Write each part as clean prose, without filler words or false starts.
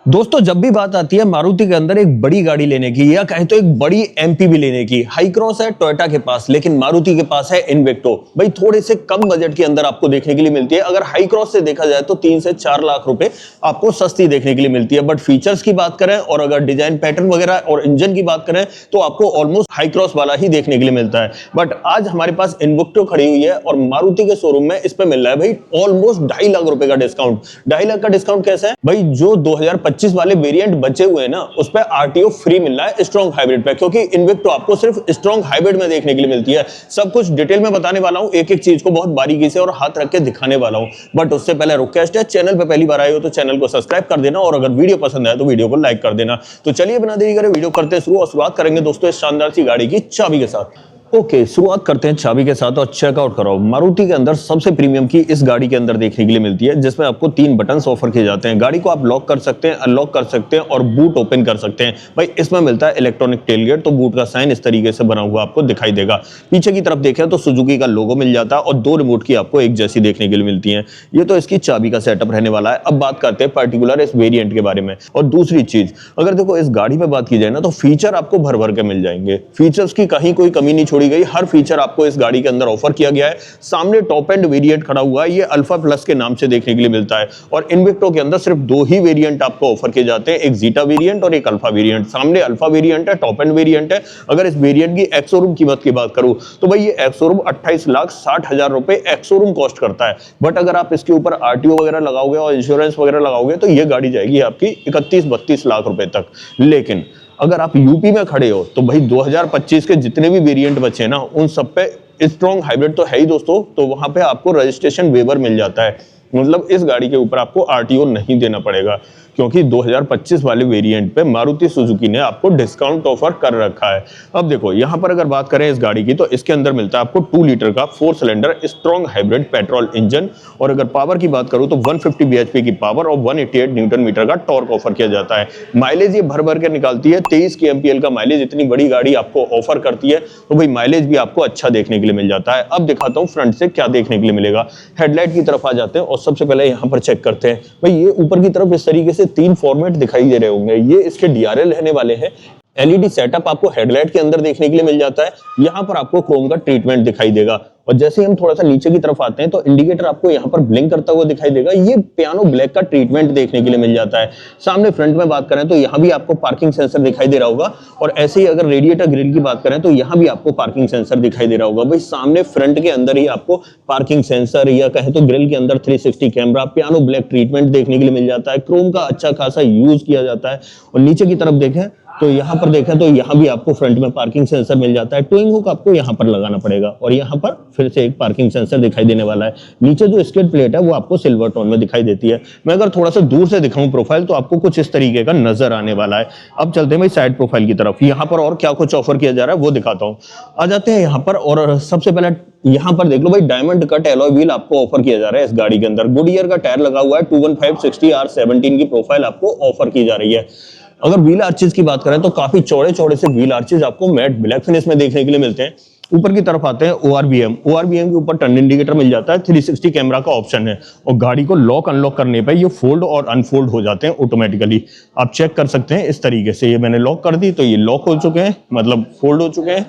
दोस्तों जब भी बात आती है मारुति के अंदर एक बड़ी गाड़ी लेने की या कहें तो एक बड़ी एमपीवी लेने की, हाई क्रॉस है टोयोटा के पास, लेकिन मारुति के पास है इन्वेक्टो। भाई थोड़े से कम बजट के अंदर आपको देखने के लिए मिलती है। अगर हाई क्रॉस से देखा जाए तो 3 से 4 लाख रुपए आपको सस्ती देखने के लिए मिलती है। बट फीचर्स की बात करें और अगर डिजाइन पैटर्न वगैरह और इंजन की बात करें तो आपको ऑलमोस्ट हाई क्रॉस वाला ही देखने के लिए मिलता है। बट आज हमारे पास इन्वेक्टो खड़ी हुई है और मारुति के शोरूम में इस पे मिल रहा है भाई ऑलमोस्ट 2.5 लाख रुपए का डिस्काउंट। 2.5 लाख का डिस्काउंट कैसे है भाई? जो 2025 वाले वेरिएंट बचे हुए हैं ना, उस पे आरटीओ फ्री मिल रहा है स्ट्रॉन्ग हाइब्रिड पे, क्योंकि इन्वेक्टो आपको सिर्फ स्ट्रॉन्ग हाइब्रिड में देखने के लिए मिलती है। सब कुछ डिटेल में बताने वाला हूं, एक एक चीज को बहुत बारीकी से और हाथ रख के दिखाने वाला हूं। बट उससे पहले रिक्वेस्ट है, चैनल पे पहली बार आए हो तो चैनल को सब्सक्राइब कर देना और अगर वीडियो पसंद आए तो वीडियो को लाइक कर देना। तो चलिए बिना देरी करे वीडियो करते हैं शुरू और शुरुआत करेंगे दोस्तों इस शानदार सी गाड़ी की चाबी के साथ। ओके, शुरुआत करते हैं चाबी के साथ और चेकआउट कराओ। मारुति के अंदर सबसे प्रीमियम की इस गाड़ी के अंदर देखने के लिए मिलती है, जिसमें आपको 3 बटन्स ऑफर किए जाते हैं। गाड़ी को आप लॉक कर सकते हैं, अनलॉक कर सकते हैं और बूट ओपन कर सकते हैं। भाई इसमें मिलता है इलेक्ट्रॉनिक टेलगेट, तो बूट का साइन इस तरीके से बना हुआ आपको दिखाई देगा। पीछे की तरफ देखें तो सुजुकी का लोगो मिल जाता है और 2 रिमोट की आपको एक जैसी देखने के लिए मिलती है। ये तो इसकी चाबी का सेटअप रहने वाला है। अब बात करते हैं पर्टिकुलर इस वेरिएंट के बारे में। और दूसरी चीज, अगर देखो इस गाड़ी में बात की जाए ना तो फीचर आपको भर भर के मिल जाएंगे। फीचर्स की कहीं कोई कमी नहीं छोड़ी गई, हर फीचर आपको इस गाड़ी के अंदर ऑफर किया गया है। सामने टॉप एंड वेरिएंट खड़ा हुआ है, ये अल्फा प्लस के नाम से देखने के लिए मिलता है। और इन्वेक्टो के अंदर सिर्फ 2 ही वेरिएंट आपको ऑफर किए जाते हैं, एक जीटा वेरिएंट और एक अल्फा वेरिएंट। सामने अल्फा वेरिएंट है, टॉप एंड वेरिएंट है। अगर इस वेरिएंट की एक्स शोरूम कीमत की बात करूं तो भाई ये एक्स शोरूम 28,60,000 रुपए एक्स शोरूम कॉस्ट करता है। बट अगर आप इसके ऊपर आरटीओ वगैरह लगाओगे और इंश्योरेंस वगैरह लगाओगे तो ये गाड़ी जाएगी आपकी 31-32 लाख रुपए तक। लेकिन अगर आप यूपी में खड़े हो तो भाई 2025 के जितने भी वेरिएंट बचे ना, उन सब पे स्ट्रॉन्ग हाइब्रिड तो है ही दोस्तों, तो वहां पे आपको रजिस्ट्रेशन वेवर मिल जाता है। मतलब इस गाड़ी के ऊपर आपको आरटीओ नहीं देना पड़ेगा, क्योंकि 2025 वाले वेरिएंट पे मारुति सुजुकी ने आपको डिस्काउंट ऑफर कर रखा है। अब देखो यहाँ पर अगर बात करें इस गाड़ी की तो इसके अंदर मिलता है आपको 2 लीटर का 4 cylinder strong hybrid petrol engine. और अगर पावर की बात करूं तो 150 bhp की पावर और 188 न्यूटन मीटर का टॉर्क ऑफर किया जाता है। माइलेज ये भर भर के निकालती है, 23 kmpl का माइलेज इतनी बड़ी गाड़ी आपको ऑफर करती है, तो भाई माइलेज भी आपको अच्छा देखने के लिए मिल जाता है। अब दिखाता हूँ फ्रंट से क्या देखने के लिए मिलेगा। हेडलाइट की तरफ आ जाते हैं और सबसे पहले यहाँ पर चेक करते हैं। भाई ये ऊपर की तरफ इस तरीके से 3 फॉर्मेट दिखाई दे रहे होंगे, ये इसके डीआरएल रहने वाले हैं। एलईडी सेटअप आपको हेडलाइट के अंदर देखने के लिए मिल जाता है। यहाँ पर आपको क्रोम का ट्रीटमेंट दिखाई देगा और जैसे ही हम थोड़ा सा नीचे की तरफ आते हैं तो इंडिकेटर आपको यहाँ पर ब्लिंक करता हुआ दिखाई देगा। ये पियानो ब्लैक का ट्रीटमेंट देखने के लिए मिल जाता है। सामने फ्रंट में बात करें तो यहाँ भी आपको पार्किंग सेंसर दिखाई दे रहा होगा और ऐसे ही अगर रेडिएटर ग्रिल की बात करें तो यहाँ भी आपको पार्किंग सेंसर दिखाई दे रहा होगा। भाई सामने फ्रंट के अंदर ही आपको पार्किंग सेंसर या कहें तो ग्रिल के अंदर 360 कैमरा, पियानो ब्लैक ट्रीटमेंट देखने के लिए मिल जाता है। क्रोम का अच्छा खासा यूज किया जाता है। और नीचे की तरफ देखें तो यहाँ पर देखें तो यहाँ भी आपको फ्रंट में पार्किंग सेंसर मिल जाता है। टोइंग हुक आपको यहाँ पर लगाना पड़ेगा और यहाँ पर फिर से एक पार्किंग सेंसर दिखाई देने वाला है। नीचे जो स्किड प्लेट है वो आपको सिल्वर टोन में दिखाई देती है। मैं अगर थोड़ा सा दूर से दिखाऊं प्रोफाइल तो आपको कुछ इस तरीके का नजर आने वाला है। अब चलते हैं भाई साइड प्रोफाइल की तरफ। यहाँ पर और क्या कुछ ऑफर किया जा रहा है वो दिखाता हूँ। आ जाते हैं यहाँ पर और सबसे पहले यहाँ पर देख लो भाई, डायमंड कट एलॉय व्हील आपको ऑफर किया जा रहा है इस गाड़ी के अंदर। गुडईयर का टायर लगा हुआ है, 215/60R17 की प्रोफाइल आपको ऑफर की जा रही है। अगर व्हील आर्चेस की बात करें तो काफी चौड़े चौड़े से व्हील आर्चेस आपको मैट ब्लैक फिनिश में देखने के लिए मिलते हैं। ऊपर की तरफ आते हैं ओआरबीएम के ऊपर टर्न इंडिकेटर मिल जाता है, 360 कैमरा का ऑप्शन है और गाड़ी को लॉक अनलॉक करने पे ये फोल्ड और अनफोल्ड हो जाते हैं ऑटोमेटिकली। आप चेक कर सकते हैं इस तरीके से। ये मैंने लॉक कर दी तो ये लॉक हो चुके हैं, मतलब फोल्ड हो चुके हैं।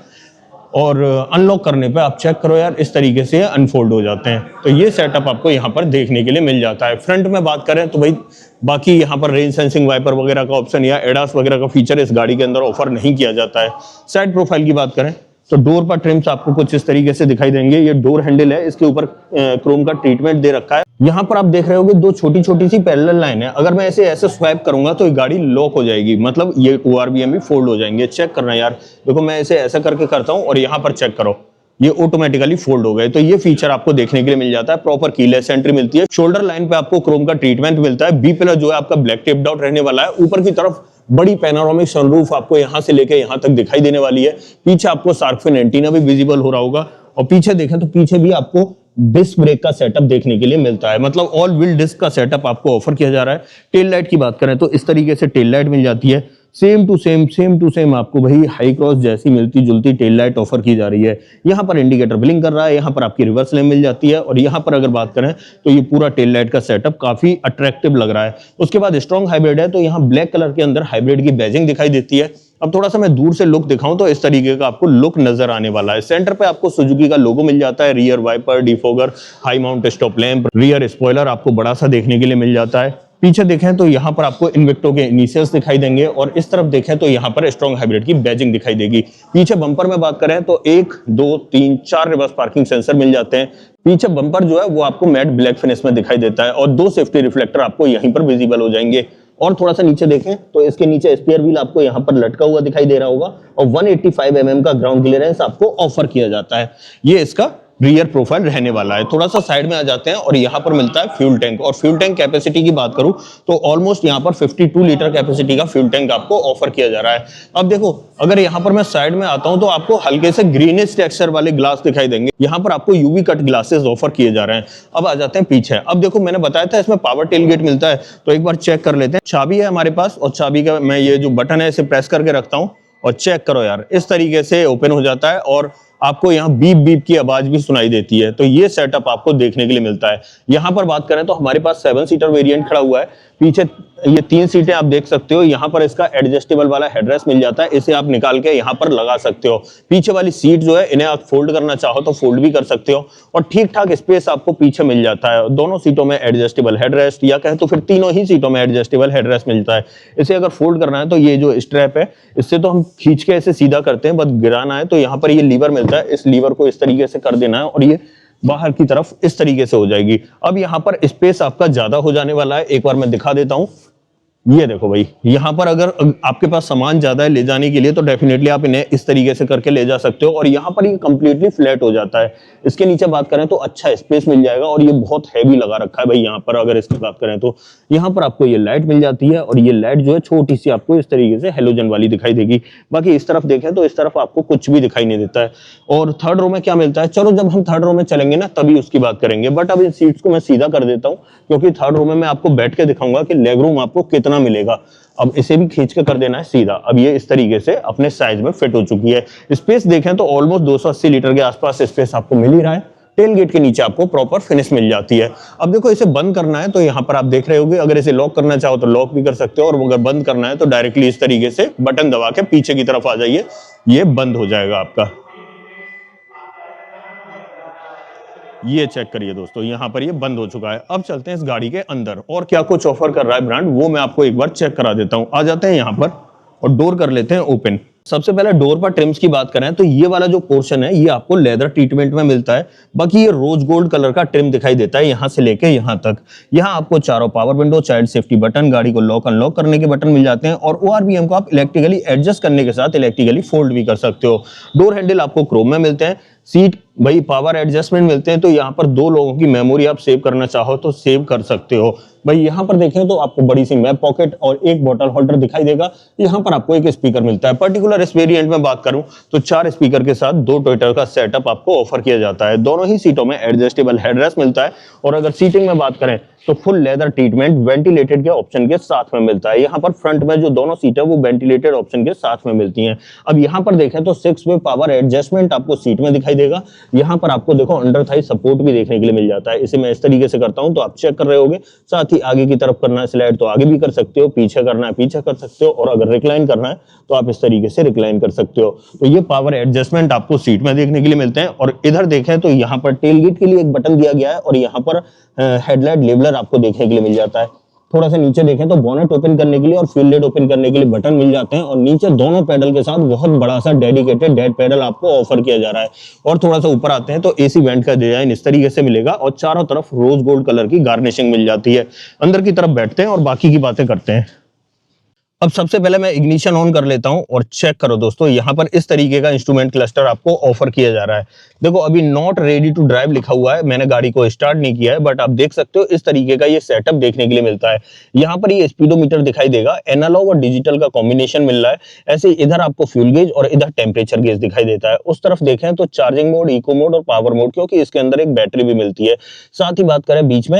और अनलॉक करने पे आप चेक करो यार, इस तरीके से अनफोल्ड हो जाते हैं। तो ये सेटअप आपको यहाँ पर देखने के लिए मिल जाता है। फ्रंट में बात करें तो भाई बाकी यहाँ पर रेन सेंसिंग वाइपर वगैरह का ऑप्शन या एडास वगैरह का फीचर इस गाड़ी के अंदर ऑफर नहीं किया जाता है। साइड प्रोफाइल की बात करें तो डोर पर ट्रिम्स आपको कुछ इस तरीके से दिखाई देंगे। ये डोर हैंडल है, इसके ऊपर क्रोम का ट्रीटमेंट दे रखा है। यहाँ पर आप देख रहे होगे 2 छोटी छोटी सी पैरेलल लाइन है। अगर मैं ऐसे स्वैप करूंगा तो ये गाड़ी लॉक हो जाएगी, मतलब ये ओआरबीएम भी फोल्ड हो जाएंगे। चेक करना यार, देखो मैं ऐसे करके करता हूँ और यहाँ पर चेक करो, ये ऑटोमेटिकली फोल्ड हो गए। तो ये फीचर आपको देखने के लिए मिल जाता है। प्रॉपर कीलेस एंट्री मिलती है। शोल्डर लाइन पे आपको क्रोम का ट्रीटमेंट मिलता है। बी पिलर जो है आपका ब्लैक टेप्ड आउट रहने वाला है। ऊपर की तरफ बड़ी पैनोरामिक सनरूफ आपको यहाँ से लेके यहाँ तक दिखाई देने वाली है। पीछे आपको शार्क फिन एंटीना भी विजिबल हो रहा होगा और पीछे देखें तो पीछे भी आपको डिस्क ब्रेक का सेटअप देखने के लिए मिलता है, मतलब ऑल व्हील डिस्क का सेटअप आपको ऑफर किया जा रहा है। टेल लाइट की बात करें तो इस तरीके से टेल लाइट मिल जाती है। सेम टू सेम आपको भाई हाई क्रॉस जैसी मिलती जुलती टेल लाइट ऑफर की जा रही है। यहाँ पर इंडिकेटर ब्लिंक कर रहा है, यहाँ पर आपकी रिवर्स लैम्प मिल जाती है, और यहाँ पर अगर बात करें तो ये पूरा टेल लाइट का सेटअप काफी अट्रैक्टिव लग रहा है। उसके बाद स्ट्रॉन्ग हाइब्रिड है, तो यहाँ ब्लैक कलर के अंदर हाइब्रिड की बैजिंग दिखाई देती है। अब थोड़ा सा मैं दूर से लुक दिखाऊं तो इस तरीके का आपको लुक नजर आने वाला है। सेंटर पे आपको सुजुकी का लोगो मिल जाता है, rear wiper, defogger, high mount stop lamp, rear spoiler आपको बड़ा सा देखने के लिए मिल जाता है। पीछे देखें तो यहाँ पर आपको इन्विक्टो के इनिशियल्स दिखाई देंगे, और इस तरफ देखें तो यहाँ पर स्ट्रॉन्ग हाइब्रिड की बैजिंग दिखाई देगी। पीछे बम्पर में बात करें तो 1 2 3 4 रिवर्स पार्किंग सेंसर मिल जाते हैं। पीछे बम्पर जो है वो आपको मैट ब्लैक फिनिश में दिखाई देता है, और 2 सेफ्टी रिफ्लेक्टर आपको यहीं पर विजिबल हो जाएंगे। और थोड़ा सा नीचे देखें तो इसके नीचे स्पेयर व्हील आपको यहाँ पर लटका हुआ दिखाई दे रहा होगा, और 185 mm का ग्राउंड क्लियरेंस आपको ऑफर किया जाता है। ये इसका रियर प्रोफाइल रहने वाला है। थोड़ा सा साइड में आ जाते हैं और यहाँ पर मिलता है फ्यूल टैंक, और फ्यूल टैंक कैपेसिटी की बात करूं तो ऑलमोस्ट यहाँ पर 52 लीटर कैपेसिटी का फ्यूल टैंक आपको ऑफर किया जा रहा है। अब देखो अगर यहाँ पर मैं साइड में आता हूं तो आपको हल्के से ग्रीनिश टेक्सचर वाले ग्लास दिखाई देंगे। यहाँ पर आपको यूवी कट ग्लासेस ऑफर किए जा रहे हैं। अब आ जाते हैं पीछे। अब देखो मैंने बताया था इसमें पावर टेलगेट मिलता है, तो एक बार चेक कर लेते हैं। चाबी है हमारे पास, और चाबी का मैं ये जो बटन है इसे प्रेस करके रखता हूँ, और चेक करो यार इस तरीके से ओपन हो जाता है, और आपको यहाँ बीप बीप की आवाज भी सुनाई देती है। तो ये सेटअप आपको देखने के लिए मिलता है। यहाँ पर बात करें तो हमारे पास 7 सीटर वेरिएंट खड़ा हुआ है। पीछे ये 3 सीटें आप देख सकते हो। यहाँ पर इसका एडजस्टेबल वाला हेडरेस्ट मिल जाता है, इसे आप निकाल के यहाँ पर लगा सकते हो। पीछे वाली सीट जो है इन्हें आप फोल्ड करना चाहो तो फोल्ड भी कर सकते हो, और ठीक ठाक स्पेस आपको पीछे मिल जाता है। दोनों सीटों में एडजस्टेबल हेडरेस्ट, या कहे तो फिर तीनों ही सीटों में एडजस्टेबल हेडरेस्ट मिलता है। इसे अगर फोल्ड करना है तो ये जो स्ट्रैप है इससे तो हम खींच के इसे सीधा करते हैं, बस गिराना है तो यहाँ पर ये लीवर मिलता है, इस लीवर को इस तरीके से कर देना है और ये बाहर की तरफ इस तरीके से हो जाएगी। अब यहाँ पर स्पेस आपका ज्यादा हो जाने वाला है, एक बार मैं दिखा देता हूं। ये देखो भाई, यहाँ पर अगर आपके पास सामान ज्यादा है ले जाने के लिए तो डेफिनेटली आप इन्हें इस तरीके से करके ले जा सकते हो, और यहाँ पर ये कंप्लीटली फ्लैट हो जाता है। इसके नीचे बात करें तो अच्छा स्पेस मिल जाएगा, और ये बहुत हैवी लगा रखा है भाई। यहाँ पर अगर इसकी बात करें तो यहाँ पर आपको ये लाइट मिल जाती है, और ये लाइट जो है छोटी सी आपको इस तरीके से हेलोजन वाली दिखाई देगी। बाकी इस तरफ देखें तो इस तरफ आपको कुछ भी दिखाई नहीं देता है। और थर्ड रो में क्या मिलता है, चलो जब हम थर्ड रो में चलेंगे ना तभी उसकी बात करेंगे, बट अब इन सीट्स को मैं सीधा कर देता हूँ, क्योंकि थर्ड रो में मैं आपको बैठ के दिखाऊंगा कि लेग रूम आपको कितना मिलेगा। अब इसे भी खींच के कर देना है सीधा। अब ये इस तरीके से अपने साइज में फिट हो चुकी है। स्पेस देखें तो ऑलमोस्ट 280 लीटर के आसपास स्पेस आपको मिल ही रहा है। टेल गेट के नीचे आपको प्रॉपर फिनिश मिल जाती है। अब देखो इसे बंद करना है तो यहाँ पर आप देख रहे होगे, अगर इसे लॉक करना चाहो तो लॉक भी कर सकते हो, और अगर बंद करना है तो डायरेक्टली इस तरीके से बटन दबा के पीछे की तरफ आ जाइए, ये बंद हो जाएगा आपका। ये चेक करिए दोस्तों, यहाँ पर ये बंद हो चुका है। अब चलते हैं इस गाड़ी के अंदर और क्या कुछ ऑफर कर रहा है ब्रांड, वो मैं आपको एक बार चेक करा देता हूँ। आ जाते हैं यहाँ पर और डोर कर लेते हैं ओपन। सबसे पहले डोर पर ट्रिम्स की बात करें तो ये वाला जो पोर्शन है ये आपको लेदर ट्रीटमेंट में मिलता है। बाकी ये रोज गोल्ड कलर का ट्रिम दिखाई देता है यहाँ से लेके यहाँ तक। यहाँ आपको चारों power window, child safety button, गाड़ी को लॉक अनलॉक करने के बटन मिल जाते हैं, और ORVM को आप इलेक्ट्रिकली एडजस्ट करने के साथ इलेक्ट्रिकली फोल्ड भी कर सकते हो। डोर हैंडल आपको क्रोम में मिलते हैं। सीट भाई पावर एडजस्टमेंट मिलते हैं, तो यहाँ पर 2 लोगों की मेमोरी आप सेव करना चाहो तो सेव कर सकते हो। भाई यहाँ पर देखें तो आपको बड़ी सी मैप पॉकेट और एक बॉटल होल्डर दिखाई देगा। यहाँ पर आपको एक स्पीकर मिलता है। पर्टिकुलर इस वेरिएंट में बात करूं तो 4 स्पीकर के साथ 2 ट्विटर का सेटअप आपको ऑफर किया जाता है। दोनों ही सीटों में एडजस्टेबल हेडरेस्ट मिलता है, और अगर सीटिंग में बात करें तो फुल लेदर ट्रीटमेंट वेंटिलेटेड के ऑप्शन के साथ में मिलता है। यहाँ पर फ्रंट में जो दोनों सीट है वो वेंटिलेटेड ऑप्शन के साथ में मिलती हैं। अब यहाँ पर देखें तो 6 वे पावर एडजस्टमेंट आपको सीट में दिखाई देगा। यहाँ पर आपको देखो अंडर थाई सपोर्ट भी देखने के लिए मिल जाता है। इसे मैं इस तरीके से करता हूँ तो आप चेक कर रहे होगे। साथ ही आगे की तरफ करना है स्लाइड तो आगे भी कर सकते हो, पीछे करना है पीछे कर सकते हो, और अगर रिक्लाइन करना है तो आप इस तरीके से रिक्लाइन कर सकते हो। तो ये पावर एडजस्टमेंट आपको सीट में देखने के लिए मिलते हैं। और इधर देखें तो यहाँ पर टेलगेट के लिए एक बटन दिया गया है, और यहाँ पर हेडलाइट लेबलर आपको देखने के लिए मिल जाता है। थोड़ा सा नीचे देखें तो बोनेट ओपन करने के लिए और फ्यूल लिड ओपन करने के लिए बटन मिल जाते हैं, और नीचे दोनों पैडल के साथ बहुत बड़ा सा डेडिकेटेड डेड पैडल आपको ऑफर किया जा रहा है। और थोड़ा सा ऊपर आते हैं तो एसी वेंट का डिजाइन इस तरीके से मिलेगा, और चारों तरफ रोज गोल्ड कलर की गार्निशिंग मिल जाती है। अंदर की तरफ बैठते हैं और बाकी की बातें करते हैं। अब सबसे पहले मैं इग्निशन ऑन कर लेता हूं और चेक करो दोस्तों, यहाँ पर इस तरीके का इंस्ट्रूमेंट क्लस्टर आपको ऑफर किया जा रहा है। देखो अभी नॉट रेडी टू ड्राइव लिखा हुआ है, मैंने गाड़ी को स्टार्ट नहीं किया है, बट आप देख सकते हो इस तरीके का ये सेटअप देखने के लिए मिलता है। यहाँ पर ये स्पीडोमीटर दिखाई देगा, एनालॉग और डिजिटल का कॉम्बिनेशन मिल रहा है। ऐसे इधर आपको फ्यूल गेज और इधर टेम्परेचर गेज दिखाई देता है। उस तरफ देखें तो चार्जिंग मोड, इको मोड और पावर मोड, क्योंकि इसके अंदर एक बैटरी भी मिलती है। साथ ही बात करें बीच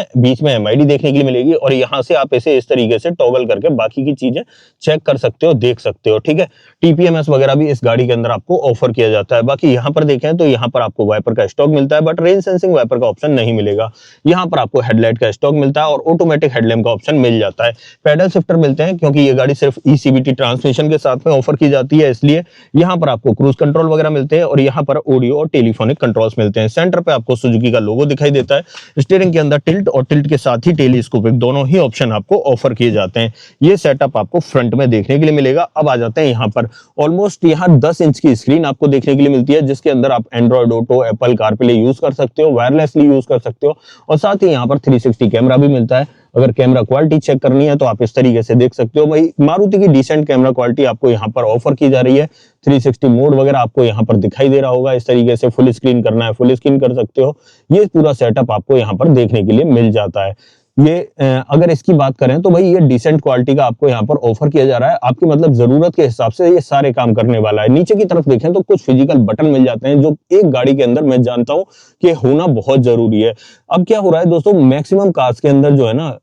में MID देखने के लिए मिलेगी, और यहाँ से आप इसे इस तरीके से टॉगल करके बाकी की चीजें चेक कर सकते हो, देख सकते हो, ठीक है। टीपीएमएस वगैरह भी इस गाड़ी के अंदर आपको ऑफर किया जाता है। बाकी यहाँ पर देखें तो यहाँ पर आपको वाइपर का स्टॉक मिलता है, बट रेन सेंसिंग वाइपर का ऑप्शन नहीं मिलेगा। यहाँ पर आपको हेडलाइट का स्टॉक मिलता है और ऑटोमेटिक हेडलैम्प का ऑप्शन मिल जाता है। पैडल शिफ्टर मिलते हैं क्योंकि ये गाड़ी सिर्फ ईसीबीटी ट्रांसमिशन के साथ में ऑफर की जाती है, इसलिए यहाँ पर आपको क्रूज कंट्रोल वगैरह मिलते हैं और यहाँ पर ऑडियो और टेलीफोनिक कंट्रोल्स मिलते हैं। सेंटर पे आपको सुजुकी का लोगो दिखाई देता है। स्टीयरिंग के अंदर टिल्ट और टिल्ट के साथ ही टेलीस्कोपिक दोनों ही ऑप्शन आपको ऑफर किए जाते हैं। ये सेटअप आपको फ्रंट में देखने के लिए मिलेगा। अब आ जाते हैं यहाँ पर, ऑलमोस्ट यहाँ 10 इंच की स्क्रीन आपको देखने के लिए मिलती है, जिसके अंदर आप Android auto, Apple CarPlay use कर सकते हो, वायरलेसली यूज कर सकते हो और साथ ही यहाँ पर 360 कैमरा भी मिलता है। अगर कैमरा क्वालिटी चेक करनी है तो आप इस तरीके से देख सकते हो। भाई मारुति की डिसेंट कैमरा क्वालिटी आपको यहाँ पर ऑफर की जा रही है। 360 मोड वगैरह आपको यहाँ पर दिखाई दे रहा होगा। इस तरीके से फुल स्क्रीन करना है फुल स्क्रीन कर सकते हो। ये पूरा सेटअप आपको यहाँ पर देखने के लिए मिल जाता है। ये अगर इसकी बात करें तो भाई ये डिसेंट क्वालिटी का आपको यहाँ पर ऑफर किया जा रहा है। आपकी मतलब जरूरत के हिसाब से ये सारे काम करने वाला है। नीचे की तरफ देखें तो कुछ फिजिकल बटन मिल जाते हैं जो एक गाड़ी के अंदर मैं जानता हूं कि होना बहुत जरूरी है। अब क्या हो रहा है दोस्तों, मैक्सिमम कार्स के अंदर जो है ना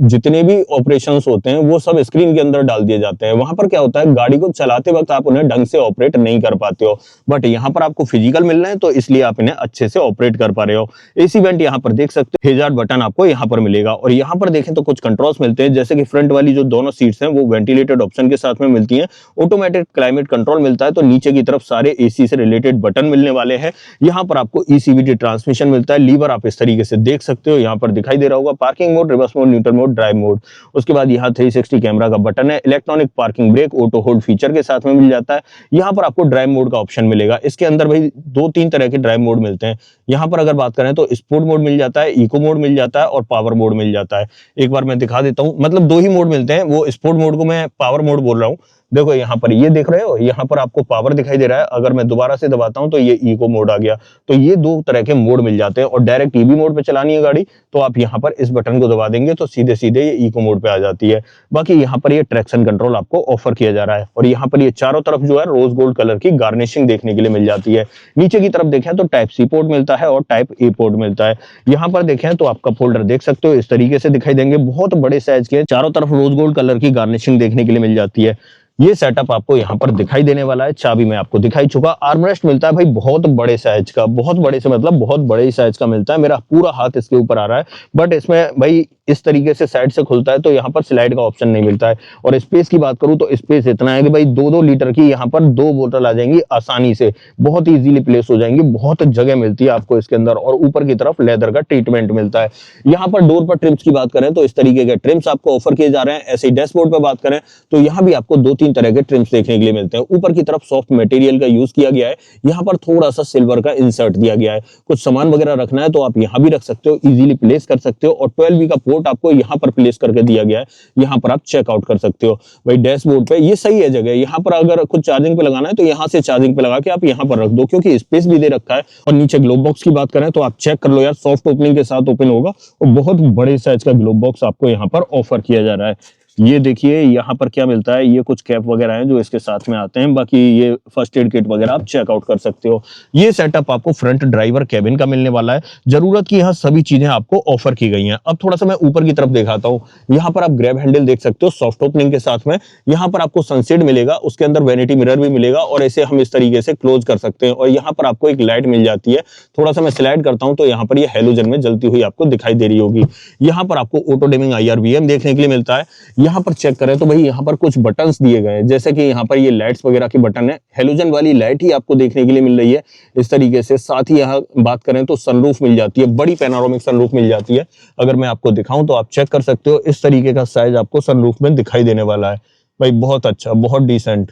जितने भी ऑपरेशंस होते हैं वो सब स्क्रीन के अंदर डाल दिए जाते हैं। वहां पर क्या होता है, गाड़ी को चलाते वक्त आप उन्हें ढंग से ऑपरेट नहीं कर पाते हो, बट यहाँ पर आपको फिजिकल मिल रहे हैं तो इसलिए आप इन्हें अच्छे से ऑपरेट कर पा रहे हो। एसी वेंट यहाँ पर देख सकते हो, हेजार्ड बटन आपको यहाँ पर मिलेगा और यहाँ पर देखें तो कुछ कंट्रोल्स मिलते हैं, जैसे कि फ्रंट वाली जो दोनों सीट्स हैं वो वेंटिलेटेड ऑप्शन के साथ में मिलती हैं। ऑटोमेटिक क्लाइमेट कंट्रोल मिलता है, तो नीचे की तरफ सारे एसी से रिलेटेड बटन मिलने वाले हैं। यहाँ पर आपको ईसीबीटी ट्रांसमिशन मिलता है। लीवर आप इस तरीके से देख सकते हो, यहाँ पर दिखाई दे रहा होगा। Parking mode, reverse mode, neutral mode, drive mode. उसके बाद यहाँ 360 कैमरा का बटन है। Electronic parking brake auto hold feature के साथ में मिल जाता है। यहाँ पर आपको ड्राइव मोड का ऑप्शन मिलेगा। इसके अंदर भाई 2-3 तरह के ड्राइव मोड मिलते हैं। यहाँ पर अगर बात करें तो स्पोर्ट मोड मिल जाता है, इको मोड मिल जाता है और पावर मोड मिल जाता है। एक बार मैं दिखा देता हूं, मतलब 2 ही मोड मिलते हैं। वो स्पोर्ट मोड को मैं पावर मोड बोल रहा हूं। देखो यहाँ पर ये देख रहे हो, यहाँ पर आपको पावर दिखाई दे रहा है। अगर मैं दोबारा से दबाता हूं तो ये इको मोड आ गया। तो ये 2 तरह के मोड मिल जाते हैं और डायरेक्ट ईवी मोड पे चलानी है गाड़ी तो आप यहाँ पर इस बटन को दबा देंगे तो सीधे सीधे ये इको मोड पे आ जाती है। बाकी यहाँ पर ये ट्रैक्शन कंट्रोल आपको ऑफर किया जा रहा है और यहाँ पर ये चारों तरफ जो है रोज गोल्ड कलर की गार्निशिंग देखने के लिए मिल जाती है। नीचे की तरफ देखें तो टाइप सी पोर्ट मिलता है और टाइप ए पोर्ट मिलता है। यहाँ पर देखें तो आप कप होल्डर देख सकते हो, इस तरीके से दिखाई देंगे। बहुत बड़े साइज के, चारों तरफ रोज गोल्ड कलर की गार्निशिंग देखने के लिए मिल जाती है। ये सेटअप आपको यहाँ पर दिखाई देने वाला है। चाबी मैं आपको दिखाई चुका। आर्मरेस्ट मिलता है भाई बहुत बड़े साइज का, बहुत बड़े से मतलब बहुत बड़े साइज का मिलता है। मेरा पूरा हाथ इसके ऊपर आ रहा है, बट इसमें भाई इस तरीके से साइड से खुलता है तो यहाँ पर स्लाइड का ऑप्शन नहीं मिलता है। और स्पेस की बात करूं तो स्पेस इतना है कि भाई 2-2 लीटर की यहाँ पर 2 बोतल आ जाएंगी आसानी से, बहुत इजीली प्लेस हो जाएंगी। बहुत जगह मिलती है आपको इसके अंदर और ऊपर की तरफ लेदर का ट्रीटमेंट मिलता है। यहाँ पर डोर पर ट्रिम्स की बात करें तो इस तरीके के ट्रिम्स आपको ऑफर किए जा रहे हैं। ऐसे ही डैशबोर्ड पर बात करें तो यहाँ भी आपको 2-3 तरह के ट्रिम्स देखने के लिए मिलते हैं। ऊपर की तरफ सॉफ्ट मटेरियल का यूज किया गया है। यहाँ पर थोड़ा सा सिल्वर का इंसर्ट दिया गया है। कुछ सामान वगैरह रखना है तो आप यहाँ भी रख सकते हो, इजीली प्लेस कर सकते हो। और 12V का पोर्ट आपको यहाँ पर प्लेस करके दिया गया है। यहाँ पर आप चेकआउट कर सकते हो। भाई डैशबोर्ड पे ये सही है जगह। यहाँ पर अगर कुछ चार्जिंग पे लगाना है तो यहाँ से चार्जिंग पे लगा के आप यहाँ पर रख दो, क्योंकि स्पेस भी दे रखा है। और नीचे ग्लोब बॉक्स की बात करें तो आप चेक कर लो यार, सॉफ्ट ओपनिंग के साथ ओपन होगा और बहुत बड़े साइज का ग्लोब बॉक्स आपको यहाँ पर ऑफर किया जा रहा है। ये देखिए यहाँ पर क्या मिलता है, ये कुछ कैप वगैरह हैं जो इसके साथ में आते हैं। बाकी ये फर्स्ट एड किट वगैरह आप चेकआउट कर सकते हो। ये सेटअप आपको फ्रंट ड्राइवर कैबिन का मिलने वाला है। जरूरत की यहाँ सभी चीजें आपको ऑफर की गई हैं। अब थोड़ा सा मैं ऊपर की तरफ दिखाता हूँ। यहाँ पर आप ग्रैब हैंडल देख सकते हो सॉफ्ट ओपनिंग के साथ में। यहाँ पर आपको सनसेट मिलेगा, उसके अंदर वैनिटी मिरर भी मिलेगा और इसे हम इस तरीके से क्लोज कर सकते हैं। और यहाँ पर आपको एक लाइट मिल जाती है। थोड़ा सा मैं स्लाइड करता हूँ तो यहाँ पर ये हेलोजन में जलती हुई आपको दिखाई दे रही होगी। यहाँ पर आपको ऑटो डिमिंग IRVM देखने के लिए मिलता है। यहाँ पर चेक करें तो भाई यहाँ पर कुछ बटन्स दिए गए हैं, जैसे कि यहाँ पर ये लाइट्स वगैरह की बटन है। हेलोजन वाली लाइट ही आपको देखने के लिए मिल रही है इस तरीके से। साथ ही यहाँ बात करें तो सनरूफ मिल जाती है, बड़ी पैनोरामिक सनरूफ मिल जाती है। अगर मैं आपको दिखाऊं तो आप चेक कर सकते हो, इस तरीके का साइज आपको सनरूफ में दिखाई देने वाला है। भाई बहुत अच्छा, बहुत डिसेंट।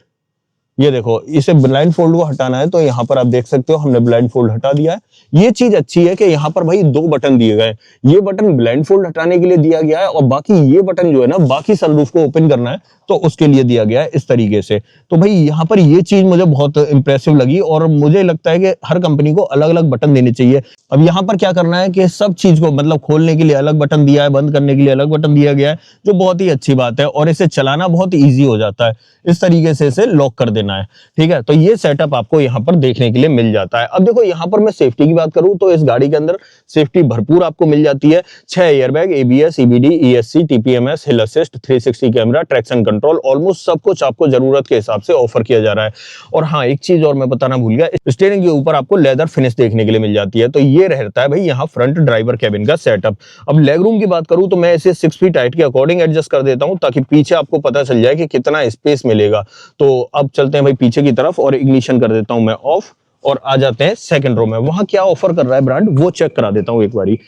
ये देखो, इसे ब्लाइंड फोल्ड को हटाना है तो यहाँ पर आप देख सकते हो हमने ब्लाइंड फोल्ड हटा दिया है। ये चीज अच्छी है कि यहाँ पर भाई 2 बटन दिए गए। ये बटन ब्लाइंड फोल्ड हटाने के लिए दिया गया है और बाकी ये बटन जो है ना, बाकी सनरूफ को ओपन करना है तो उसके लिए दिया गया है इस तरीके से। तो भाई यहाँ पर ये चीज मुझे बहुत इंप्रेसिव लगी और मुझे लगता है कि हर कंपनी को अलग अलग बटन देने चाहिए। अब यहाँ पर क्या करना है कि सब चीज को मतलब खोलने के लिए अलग बटन दिया है, बंद करने के लिए अलग बटन दिया गया है, जो बहुत ही अच्छी बात है और इसे चलाना बहुत ईजी हो जाता है। इस तरीके से इसे लॉक कर देना देना है। ठीक है, तो ये सेटअप आपको यहाँ पर देखने के लिए मिल जाता है। अब देखो यहाँ पर मैं सेफ्टी की बात करूँ तो इस गाड़ी के अंदर सेफ्टी भरपूर आपको मिल जाती है। 6 airbag, ABS, EBD, ESC, TPMS, हिल assist, 360 camera, traction control, almost सब कुछ आपको जरूरत के हिसाब से ऑफर किया जा रहा है। और हाँ, एक चीज और मैं बताना भूल गया, स्टीयरिंग के ऊपर आपको लेदर फिनिश देखने के लिए मिल जाती है। तो ये रहता है भाई यहाँ फ्रंट ड्राइवर कैबिन का सेटअप। अब लेग रूम की बात करूं तो मैं इसे 6 फीट हाइट के अकॉर्डिंग एडजस्ट कर देता हूं ताकि पीछे आपको पता चल जाए कि कितना स्पेस मिलेगा। तो अब चलते हैं भाई पीछे की तरफ और इग्निशन कर देता हूं मैं ऑफ और आ जाते हैं सेकंड रो में। वहां क्या ऑफर कर रहा है ब्रांड वो चेक करा देता हूं एक बारी।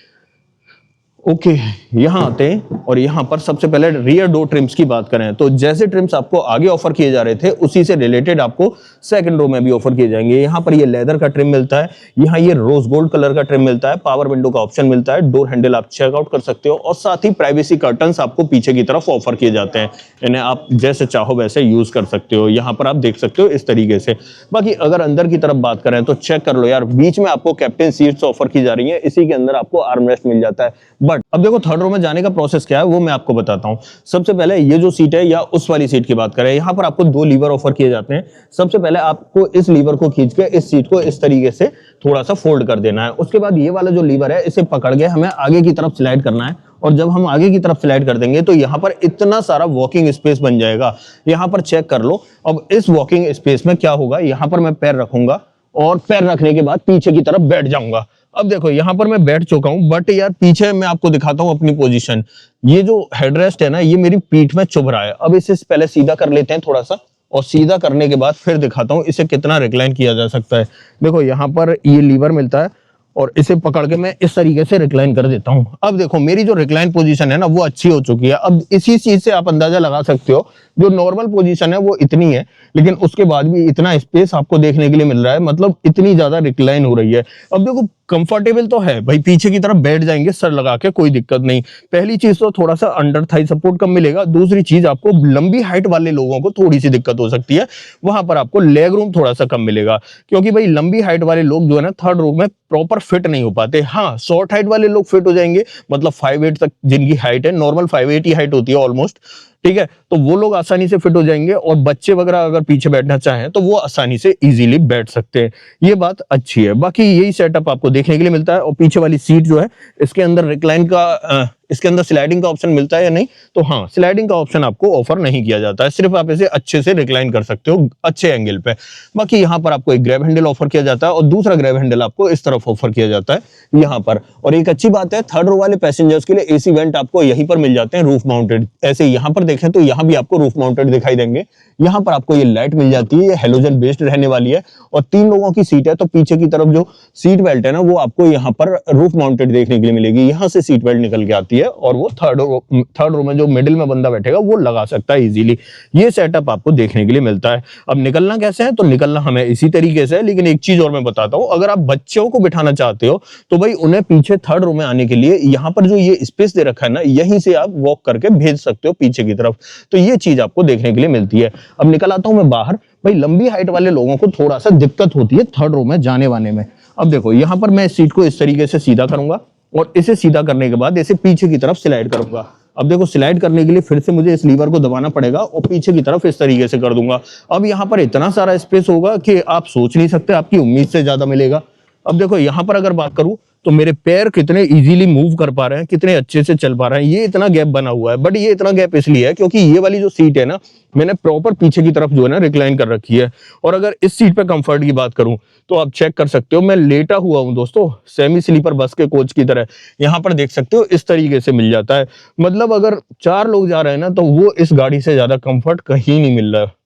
ओके, यहाँ आते हैं और यहाँ पर सबसे पहले रियर डोर ट्रिम्स की बात करें तो जैसे ट्रिम्स आपको आगे ऑफर किए जा रहे थे उसी से रिलेटेड आपको सेकंड रो में भी ऑफर किए जाएंगे। यहाँ पर ये लेदर का ट्रिम मिलता है, यहाँ ये रोज गोल्ड कलर का ट्रिम मिलता है, पावर विंडो का ऑप्शन मिलता है, डोर हैंडल आप चेकआउट कर सकते हो और साथ ही प्राइवेसी कर्टन्स आपको पीछे की तरफ ऑफर किए जाते हैं। इन्हें आप जैसे चाहो वैसे यूज कर सकते हो। यहाँ पर आप देख सकते हो इस तरीके से। बाकी अगर अंदर की तरफ बात करें तो चेक कर लो यार, बीच में आपको कैप्टन सीट्स ऑफर की जा रही है, इसी के अंदर आपको आर्मरेस्ट मिल जाता है। बट अब देखो थर्ड रो में जाने का प्रोसेस क्या है वो मैं आपको बताता हूं। सबसे पहले ये जो सीट है या उस वाली सीट की बात करें, यहाँ पर आपको 2 लीवर ऑफर किए जाते हैं। सबसे पहले आपको इस लीवर को खींच के इस सीट को इस तरीके से थोड़ा सा फोल्ड कर देना है। उसके बाद ये वाला जो लीवर है इसे पकड़ के हमें आगे की तरफ स्लाइड करना है और जब हम आगे की तरफ स्लाइड कर देंगे तो यहाँ पर इतना सारा वॉकिंग स्पेस बन जाएगा। यहाँ पर चेक कर लो। अब इस वॉकिंग स्पेस में क्या होगा, यहाँ पर मैं पैर रखूंगा और पैर रखने के बाद पीछे की तरफ बैठ जाऊंगा। अब देखो यहाँ पर मैं बैठ चुका हूं बट यार पीछे मैं आपको दिखाता हूं अपनी पोजीशन। ये जो हेडरेस्ट है ना ये मेरी पीठ में चुभ रहा है। अब इसे पहले सीधा कर लेते हैं थोड़ा सा और सीधा करने के बाद फिर दिखाता हूं इसे कितना रिक्लाइन किया जा सकता है। देखो यहाँ पर ये लीवर मिलता है और इसे पकड़ के मैं इस तरीके से रिक्लाइन कर देता हूं। अब देखो मेरी जो रिक्लाइन पोजीशन है ना वो अच्छी हो चुकी है। अब इसी चीज से आप अंदाजा लगा सकते हो जो नॉर्मल पोजीशन है वो इतनी है लेकिन उसके बाद भी इतना स्पेस आपको देखने के लिए मिल रहा है, मतलब इतनी ज्यादा रिक्लाइन हो रही है। अब देखो कंफर्टेबल तो है भाई, पीछे की तरफ बैठ जाएंगे सर लगा के, कोई दिक्कत नहीं। पहली चीज तो थोड़ा सा अंडर थाई सपोर्ट कम मिलेगा। दूसरी चीज आपको लंबी हाइट वाले लोगों को थोड़ी सी दिक्कत हो सकती है, वहां पर आपको लेग रूम थोड़ा सा कम मिलेगा क्योंकि भाई लंबी हाइट वाले लोग जो है ना थर्ड रो में प्रॉपर फिट नहीं हो पाते। हाँ, शॉर्ट हाइट वाले लोग फिट हो जाएंगे, मतलब 5'8" तक जिनकी हाइट है, नॉर्मल 5'8" ही हाइट होती है ऑलमोस्ट, ठीक है, तो वो लोग आसानी से फिट हो जाएंगे और बच्चे वगैरह अगर पीछे बैठना चाहें तो वो आसानी से इजीली बैठ सकते हैं। ये बात अच्छी है। बाकी यही सेटअप आपको देखने के लिए मिलता है। और पीछे वाली सीट जो है इसके अंदर रिक्लाइन का इसके अंदर स्लाइडिंग का ऑप्शन मिलता है या नहीं, तो हाँ स्लाइडिंग का ऑप्शन आपको ऑफर नहीं किया जाता है, सिर्फ आप इसे अच्छे से रिक्लाइन कर सकते हो अच्छे एंगल पे। बाकी यहाँ पर आपको एक ग्रैब हैंडल ऑफर किया जाता है और दूसरा ग्रैब हैंडल आपको इस तरफ ऑफर किया जाता है यहाँ पर। और एक अच्छी बात है थर्ड रो वाले पैसेंजर्स के लिए एसी वेंट आपको यहीं पर मिल जाते हैं रूफ माउंटेड। ऐसे यहाँ पर देखें तो यहाँ भी आपको रूफ माउंटेड दिखाई देंगे। यहाँ पर आपको ये लाइट मिल जाती है, ये हेलोजन बेस्ड रहने वाली है और 3 लोगों की सीट है तो पीछे की तरफ जो सीट बेल्ट है ना वो आपको यहाँ पर रूफ माउंटेड देखने के लिए मिलेगी। यहाँ से सीट बेल्ट निकल के आती है और वो थर्ड रो में जो मिडिल में बंदा बैठेगा वो लगा सकता है इजीली। ये सेटअप आपको देखने के लिए मिलता है। अब निकलना कैसे है, तो निकलना हमें इसी तरीके से है, लेकिन एक चीज और मैं बताता हूँ, अगर आप बच्चों को बिठाना चाहते हो तो भाई उन्हें पीछे थर्ड रो में आने के लिए यहाँ पर जो ये स्पेस दे रखा है ना यहीं से आप वॉक करके भेज सकते हो पीछे की तरफ। तो ये चीज आपको देखने के लिए मिलती है। अब निकल आता हूं मैं बाहर। भाई लंबी हाइट वाले लोगों को थोड़ा सा दिक्कत होती है थर्ड रो में जाने वाने में। अब देखो यहाँ पर मैं इस सीट को इस तरीके से सीधा करूंगा और इसे सीधा करने के बाद इसे पीछे की तरफ स्लाइड करूंगा। अब देखो स्लाइड करने के लिए फिर से मुझे इस लीवर को दबाना पड़ेगा और पीछे की तरफ इस तरीके से कर दूंगा। अब यहाँ पर इतना सारा स्पेस होगा कि आप सोच नहीं सकते, आपकी उम्मीद से ज्यादा मिलेगा। अब देखो यहाँ पर अगर बात करूं तो मेरे पैर कितने इजीली मूव कर पा रहे हैं, कितने अच्छे से चल पा रहे हैं। ये इतना गैप बना हुआ है, बट ये इतना गैप इसलिए है क्योंकि ये वाली जो सीट है ना मैंने प्रॉपर पीछे की तरफ जो है ना रिक्लाइन कर रखी है। और अगर इस सीट पे कंफर्ट की बात करूं तो आप चेक कर सकते हो मैं लेटा हुआ हूं दोस्तों, सेमी स्लीपर बस के कोच की तरह। यहाँ पर देख सकते हो इस तरीके से मिल जाता है। मतलब अगर 4 लोग जा रहे हैं ना तो वो इस गाड़ी से ज्यादा कंफर्ट कहीं नहीं मिल रहा है।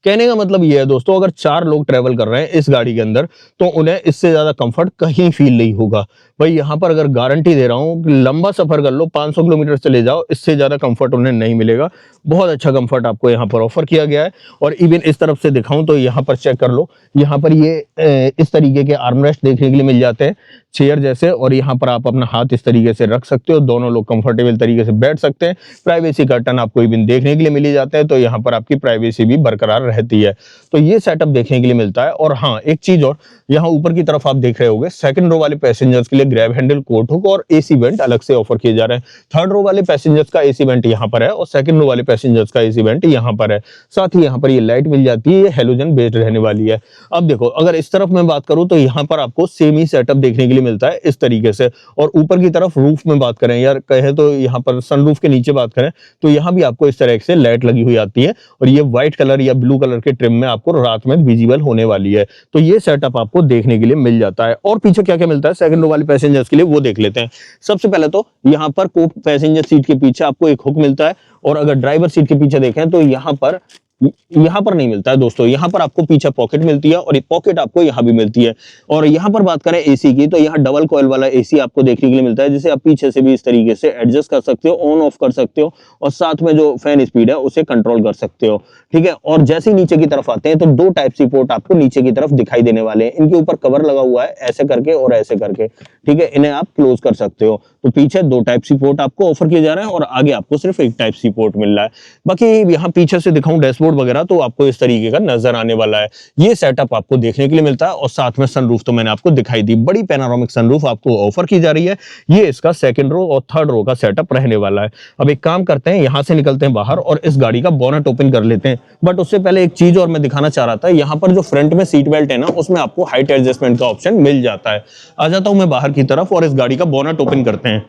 कहने का मतलब ये है दोस्तों, अगर 4 लोग ट्रेवल कर रहे हैं इस गाड़ी के अंदर तो उन्हें इससे ज्यादा कंफर्ट कहीं फील नहीं होगा। भाई यहाँ पर अगर गारंटी दे रहा हूँ, लंबा सफर कर लो 500 किलोमीटर चले जाओ, इससे ज्यादा कंफर्ट उन्हें नहीं मिलेगा। बहुत अच्छा कंफर्ट आपको यहाँ पर ऑफर किया गया है। और इवन इस तरफ से दिखाऊं तो यहाँ पर चेक कर लो, यहाँ पर ये इस तरीके के आर्मरेस्ट देखने के लिए मिल जाते हैं। चेयर जैसे, और यहाँ पर आप अपना हाथ इस तरीके से रख सकते हो, दोनों लोग कंफर्टेबल तरीके से बैठ सकते हैं। प्राइवेसी कर्टन आपको इवन देखने के लिए मिल जाता है, तो यहाँ पर आपकी प्राइवेसी भी बरकरार रहती है। तो ये सेटअप देखने के लिए मिलता है। और हाँ, एक चीज और, यहाँ ऊपर की तरफ आप देख रहे होंगे सेकंड रो वाले पैसेंजर्स के लिए ग्रैब हैंडल, कोट हुक और एसी वेंट अलग से ऑफर किए जा रहे हैं। थर्ड रो वाले पैसेंजर्स का एसी वेंट यहाँ पर है और सेकंड रो वाले पैसेंजर्स का एसी वेंट यहाँ पर है। साथ ही यहाँ पर ये लाइट मिल जाती है, ये हेलोजन बेस्ड रहने वाली है। अब देखो, अगर इस तरफ मैं बात करूं तो यहाँ पर आपको सेम ही सेटअप देखने के लिए मिलता है इस तरीके से। और ऊपर की तरफ रूफ में बात करें, यार कहे तो यहाँ पर सनरूफ के नीचे बात करें, तो यहाँ भी आपको इस तरह से लाइट लगी हुई आती है और ये व्हाइट कलर या ब्लू कलर के ट्रिम में आपको रात में विजिबल होने वाली है। तो ये सेटअप आपको देखने के लिए मिल जाता है। और पीछे क्या क्या मिलता है सेकंड रो वाले पैसेंजर्स के लिए, वो देख लेते हैं। सबसे पहले तो यहाँ पर को पैसेंजर सीट के पीछे आपको एक हुक मिलता है, और अगर ड्राइवर सीट के पीछे देखें तो यहाँ पर नहीं मिलता है दोस्तों। यहाँ पर आपको पीछे पॉकेट मिलती है और ये पॉकेट आपको यहाँ भी मिलती है। और यहाँ पर बात करें एसी की, तो यहाँ डबल कॉइल वाला एसी आपको देखने के लिए मिलता है, जिसे आप पीछे से भी इस तरीके से एडजस्ट कर सकते हो, ऑन ऑफ कर सकते हो, और साथ में जो फैन स्पीड है उसे कंट्रोल कर सकते हो। ठीक है। और जैसे ही नीचे की तरफ आते हैं तो दो टाइप सी पोर्ट आपको नीचे की तरफ दिखाई देने वाले हैं। इनके ऊपर कवर लगा हुआ है ऐसे करके और ऐसे करके। ठीक है, इन्हें आप क्लोज कर सकते हो। तो पीछे दो टाइप सी पोर्ट आपको ऑफर किए जा रहे हैं और आगे आपको सिर्फ एक टाइप सी पोर्ट मिल रहा है। बाकी यहाँ पीछे से दिखाऊं डैशबोर्ड वगैरह, तो आपको इस तरीके का नजर आने वाला है। ये सेटअप आपको देखने के लिए मिलता है। और साथ में सनरूफ तो मैंने आपको दिखाई दी, बड़ी पैनोरामिक सनरूफ आपको ऑफर की जा रही है। ये इसका सेकंड रो और थर्ड रो का सेटअप रहने वाला है। अब एक काम करते हैं, यहां से निकलते हैं बाहर और इस गाड़ी का बोनट ओपन कर लेते हैं। बट उससे पहले एक चीज और मैं दिखाना चाह रहा था, यहाँ पर जो फ्रंट में सीट बेल्ट है ना, उसमें आपको हाइट एडजस्टमेंट का ऑप्शन मिल जाता है। आ जाता हूं मैं बाहर की तरफ और इस गाड़ी का बोनट ओपन करते हैं।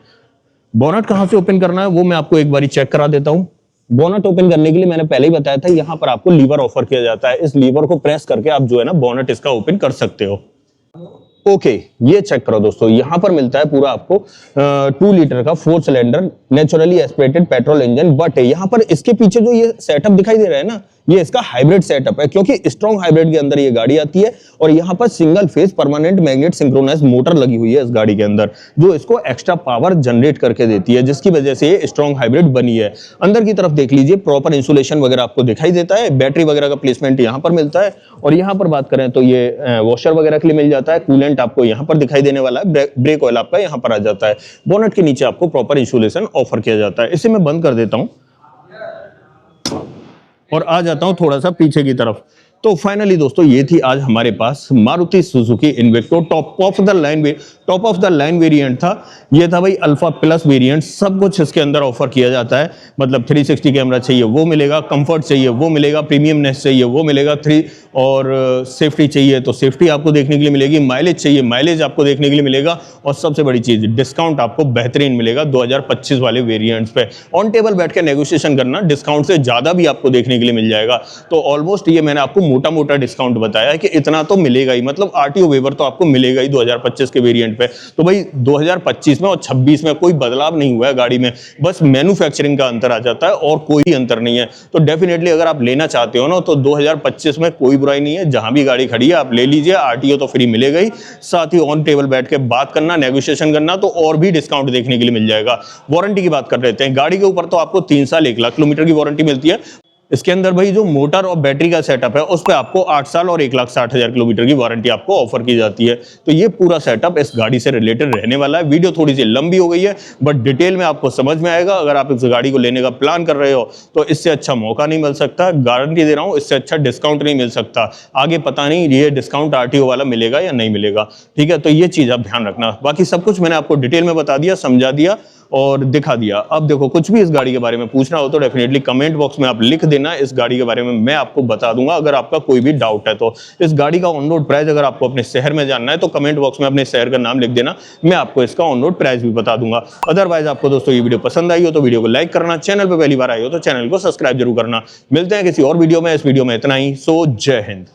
बोनट कहां से ओपन करना है वो मैं आपको एक बारी चेक करा देता हूं। बोनट ओपन करने के लिए मैंने पहले ही बताया था, यहाँ पर आपको लीवर ऑफर किया जाता है। इस लीवर को प्रेस करके आप जो है ना बोनट इसका ओपन कर सकते हो। ओके, ये चेक करो दोस्तों, यहाँ पर मिलता है पूरा आपको 2 लीटर का 4 cylinder naturally aspirated petrol engine. But यहाँ पर इसके पीछे जो ये सेटअप दिखाई दे रहा है ना, ये इसका हाइब्रिड सेटअप है, क्योंकि स्ट्रॉन्ग हाइब्रिड के अंदर ये गाड़ी आती है। और यहाँ पर single phase permanent magnet synchronise motor लगी हुई है इस गाड़ी के अंदर, जो इसको एक्स्ट्रा पावर जनरेट करके देती है, जिसकी वजह से ये स्ट्रॉन्ग हाइब्रिड बनी है। अंदर की तरफ देख लीजिए, प्रॉपर इंसुलेशन वगैरह आपको दिखाई देता है। बैटरी वगैरह का प्लेसमेंट यहाँ पर मिलता है। और यहाँ पर बात करें तो ये वॉशर वगैरह के लिए मिल जाता है। कूलेंट आपको यहाँ पर दिखाई देने वाला है। ब्रेक ऑयल आपका यहाँ पर आ जाता है। बोनट के नीचे आपको प्रॉपर इंसुलेशन ऑफर किया जाता है। इसे मैं बंद कर देता हूं और आ जाता हूं थोड़ा सा पीछे की तरफ। तो फाइनली दोस्तों, ये थी आज हमारे पास Maruti Suzuki Invicto. Top of the line variant था। ये था भाई अल्फा प्लस वेरिएंट। सब कुछ इसके अंदर ऑफर किया जाता है। मतलब 360 कैमरा चाहिए वो मिलेगा, कंफर्ट चाहिए वो मिलेगा, प्रीमियमनेस चाहिए वो मिलेगा, और सेफ्टी चाहिए तो सेफ्टी आपको देखने के लिए मिलेगी, माइलेज चाहिए माइलेज आपको देखने के लिए मिलेगा, और सबसे बड़ी चीज डिस्काउंट आपको बेहतरीन मिलेगा 2025 वाले वेरिएंट्स पे। ऑन टेबल बैठ के नेगोशिएशन करना, डिस्काउंट से ज्यादा भी आपको देखने के लिए मिल जाएगा। तो ऑलमोस्ट ये मैंने आपको मोटा मोटा डिस्काउंट बताया है कि इतना तो मिलेगा ही, मतलब आरटीओ वेवर तो आपको मिलेगा ही 2025 के वेरिएंट पे। तो भाई 2025 में और 26 में कोई बदलाव नहीं हुआ है गाड़ी में, बस मैन्युफैक्चरिंग का अंतर आ जाता है और कोई अंतर नहीं है। तो डेफिनेटली अगर आप लेना चाहते हो ना, तो 2025 में कोई बुराई नहीं है। जहां भी गाड़ी खड़ी है आप ले लीजिए, आरटीओ तो फ्री मिलेगा ही, साथ ही ऑन टेबल बैठ के बात करना, नेगोशिएशन करना, तो और भी डिस्काउंट देखने के लिए मिल जाएगा। वारंटी की बात कर रहे थे, गाड़ी के ऊपर तो आपको 3 साल 1 लाख किलोमीटर की वारंटी मिलती है। इसके अंदर भाई जो मोटर और बैटरी का सेटअप है, उस पे आपको 8 साल और 1,60,000 किलोमीटर की वारंटी आपको ऑफर की जाती है। तो ये पूरा सेटअप इस गाड़ी से रिलेटेड रहने वाला है। वीडियो थोड़ी सी लंबी हो गई है, बट डिटेल में आपको समझ में आएगा। अगर आप इस गाड़ी को लेने का प्लान कर रहे हो तो इससे अच्छा मौका नहीं मिल सकता, गारंटी दे रहा हूँ, इससे अच्छा डिस्काउंट नहीं मिल सकता। आगे पता नहीं ये डिस्काउंट आरटीओ वाला मिलेगा या नहीं मिलेगा। ठीक है, तो ये चीज आप ध्यान रखना। बाकी सब कुछ मैंने आपको डिटेल में बता दिया, समझा दिया और दिखा दिया। अब देखो, कुछ भी इस गाड़ी के बारे में पूछना हो तो डेफिनेटली कमेंट बॉक्स में आप लिख देना। इस गाड़ी के बारे में मैं आपको बता दूंगा, अगर आपका कोई भी डाउट है तो। इस गाड़ी का ऑन रोड प्राइस अगर आपको अपने शहर में जानना है तो कमेंट बॉक्स में अपने शहर का नाम लिख देना, मैं आपको इसका ऑन रोड प्राइस भी बता दूंगा। अदरवाइज आपको दोस्तों ये वीडियो पसंद आई हो तो वीडियो को लाइक करना, चैनल पर पहली बार आए हो तो चैनल को सब्सक्राइब जरूर करना। मिलते हैं किसी और वीडियो में। इस वीडियो में इतना ही। सो जय हिंद।